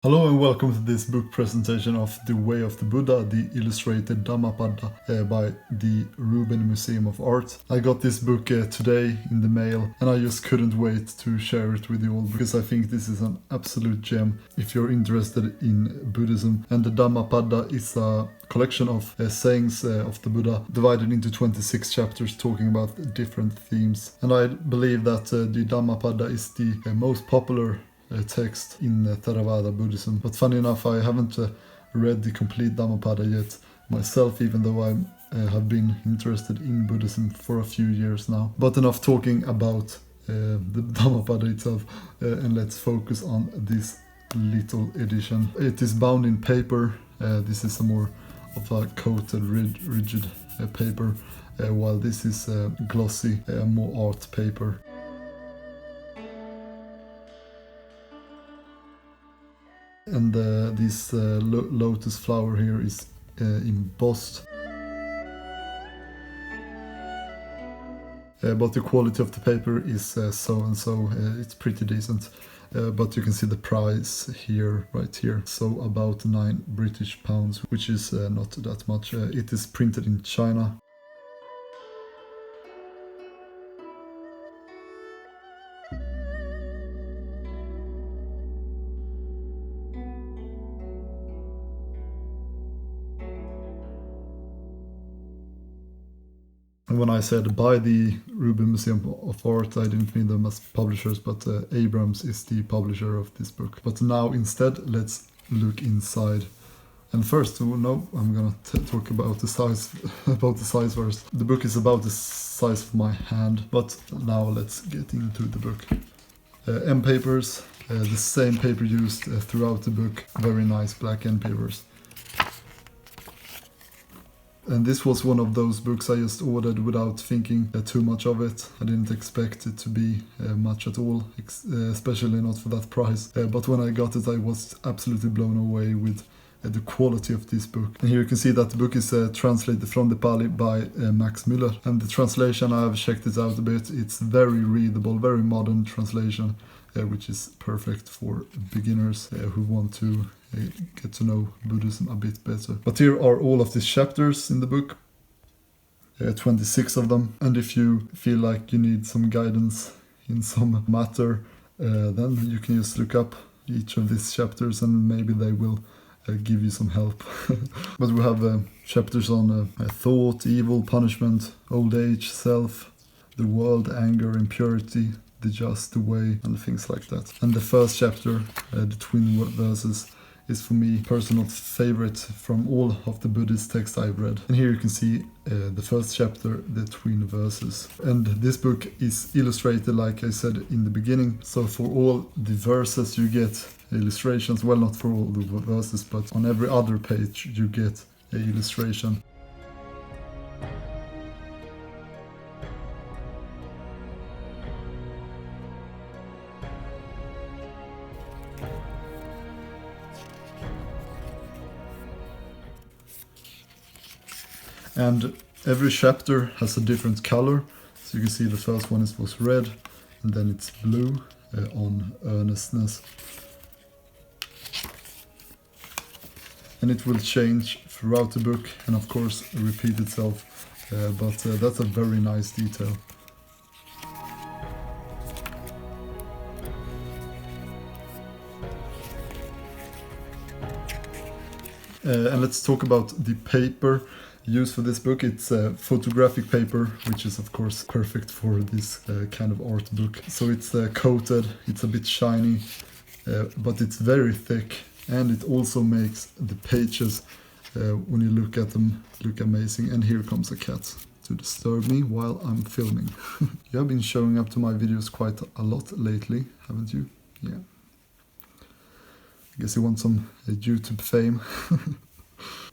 Hello and welcome to this book presentation of The Way of the Buddha, the illustrated Dhammapada by the Rubin Museum of Art. I got this book today in the mail and I just couldn't wait to share it with you all because I think this is an absolute gem if you're interested in Buddhism. And the Dhammapada is a collection of sayings of the Buddha divided into 26 chapters talking about different themes. And I believe that the Dhammapada is the most popular text in Theravada Buddhism. But funny enough, I haven't read the complete Dhammapada yet myself, even though I have been interested in Buddhism for a few years now. But enough talking about the Dhammapada itself, and let's focus on this little edition. It is bound in paper. This is a more of a coated, rigid paper, while this is glossy, more art paper. And this lotus flower here is embossed. But the quality of the paper is so and so. It's pretty decent. But you can see the price here, right here. So about 9 British pounds, which is not that much. It is printed in China. And when I said by the Rubin Museum of Art, I didn't mean them as publishers, but Abrams is the publisher of this book. But now instead, let's look inside. And first, no, I'm gonna talk about the size, about the size first. The book is about the size of my hand, but now let's get into the book. End papers, the same paper used throughout the book. Very nice black end papers. And this was one of those books I just ordered without thinking too much of it. I didn't expect it to be much at all, especially not for that price. But when I got it, I was absolutely blown away with the quality of this book. And here you can see that the book is translated from the Pali by Max Muller. And the translation, I have checked it out a bit. It's very readable, very modern translation, which is perfect for beginners who want to get to know Buddhism a bit better. But here are all of these chapters in the book, 26 of them. And if you feel like you need some guidance in some matter, then you can just look up each of these chapters and maybe they will give you some help. But we have chapters on thought, evil, punishment, old age, self, the world, anger, impurity, the just, the way, and things like that. And the first chapter, the twin verses, is for me personal favorite from all of the Buddhist texts I've read. And here you can see the first chapter, the twin verses. And this book is illustrated like I said in the beginning. So for all the verses you get illustrations, well, not for all the verses, but on every other page you get an illustration. And every chapter has a different color. So you can see the first one was red, and then it's blue on earnestness. And it will change throughout the book and of course repeat itself, but that's a very nice detail. And let's talk about the paper used for this book. It's photographic paper, which is of course perfect for this kind of art book. So it's coated, it's a bit shiny, but it's very thick, and it also makes the pages, when you look at them, look amazing. And here comes a cat to disturb me while I'm filming. You have been showing up to my videos quite a lot lately, haven't you? Yeah. I guess you want some YouTube fame.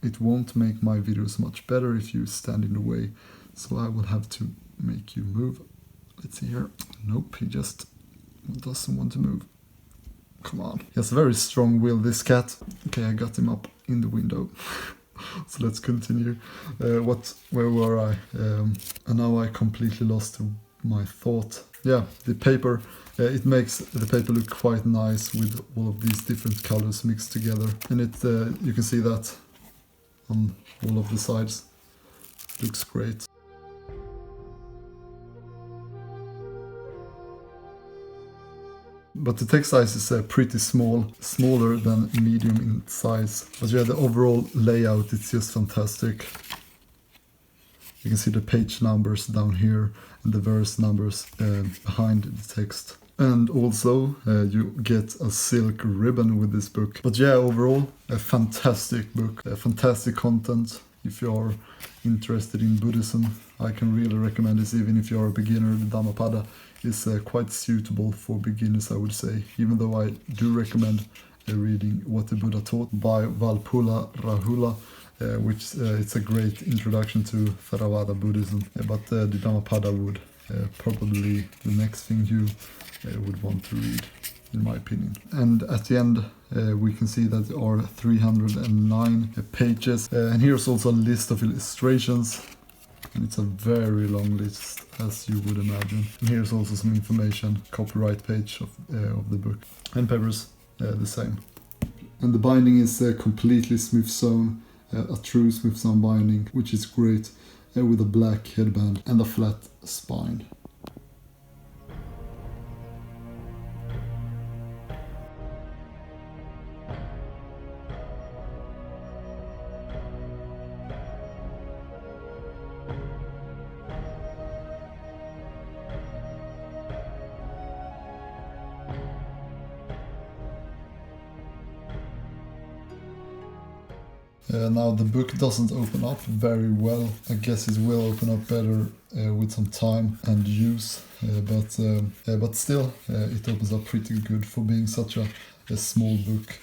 It won't make my videos much better if you stand in the way, so I will have to make you move. Let's see here. Nope, he just doesn't want to move. Come on. He has a very strong will, this cat. Okay, I got him up in the window. So let's continue. Where were I? And now I completely lost my thought. Yeah, the paper It makes the paper look quite nice with all of these different colors mixed together, and you can see that on all of the sides. Looks great. But the text size is pretty small, smaller than medium in size. But yeah, the overall layout is just fantastic. You can see the page numbers down here and the verse numbers behind the text. And also you get a silk ribbon with this book. But yeah, overall a fantastic book, fantastic content. If you are interested in Buddhism, I can really recommend this. Even if you are a beginner, the Dhammapada is quite suitable for beginners, I would say. Even though I do recommend reading What the Buddha Taught by Valpula Rahula, which it's a great introduction to Theravada Buddhism. But the Dhammapada would probably the next thing you would want to read, in my opinion. And at the end we can see that there are 309 pages, and here's also a list of illustrations, and it's a very long list, as you would imagine. And here's also some information, copyright page of the book, and papers the same. And the binding is completely smooth sewn, a true smooth sewn binding, which is great, with a black headband and a flat spine. Now the book doesn't open up very well. I guess it will open up better with some time and use, but still it opens up pretty good for being such a small book.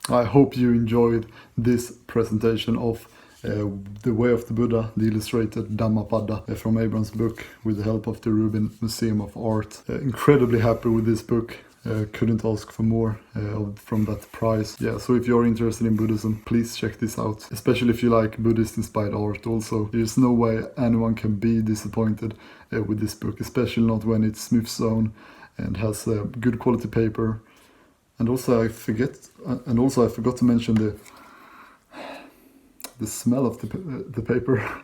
I hope you enjoyed this presentation of The Way of the Buddha, the illustrated Dhammapada from Abrams' book with the help of the Rubin Museum of Art. Incredibly happy with this book. Couldn't ask for more from that price. Yeah, so if you're interested in Buddhism, please check this out. Especially if you like Buddhist-inspired art also. There's no way anyone can be disappointed with this book, especially not when it's smooth sewn and has good quality paper. And also I forgot to mention the smell of the paper.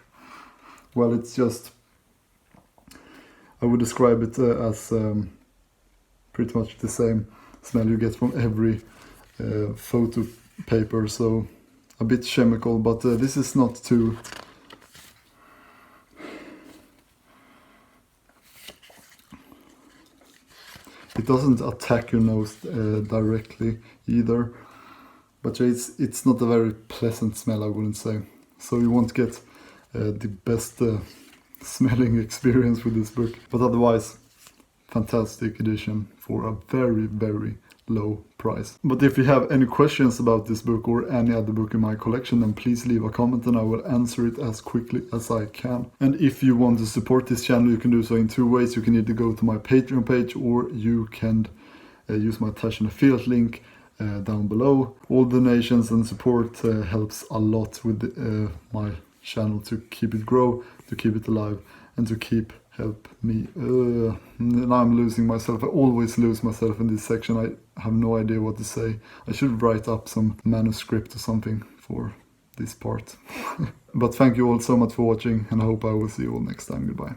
Well, it's just, I would describe it as pretty much the same smell you get from every photo paper, so a bit chemical, but this is not too... It doesn't attack your nose directly either, but it's not a very pleasant smell, I wouldn't say. So you won't get the best smelling experience with this book, but otherwise fantastic edition for a very, very low price. But if you have any questions about this book or any other book in my collection, then please leave a comment and I will answer it as quickly as I can. And if you want to support this channel, you can do so in two ways. You can either go to my Patreon page, or you can use my Tash and affiliate link down below. All donations and support helps a lot with my channel to keep it grow, to keep it alive, and to help me. Now I'm losing myself. I always lose myself in this section. I have no idea what to say. I should write up some manuscript or something for this part. But thank you all so much for watching, and I hope I will see you all next time. Goodbye.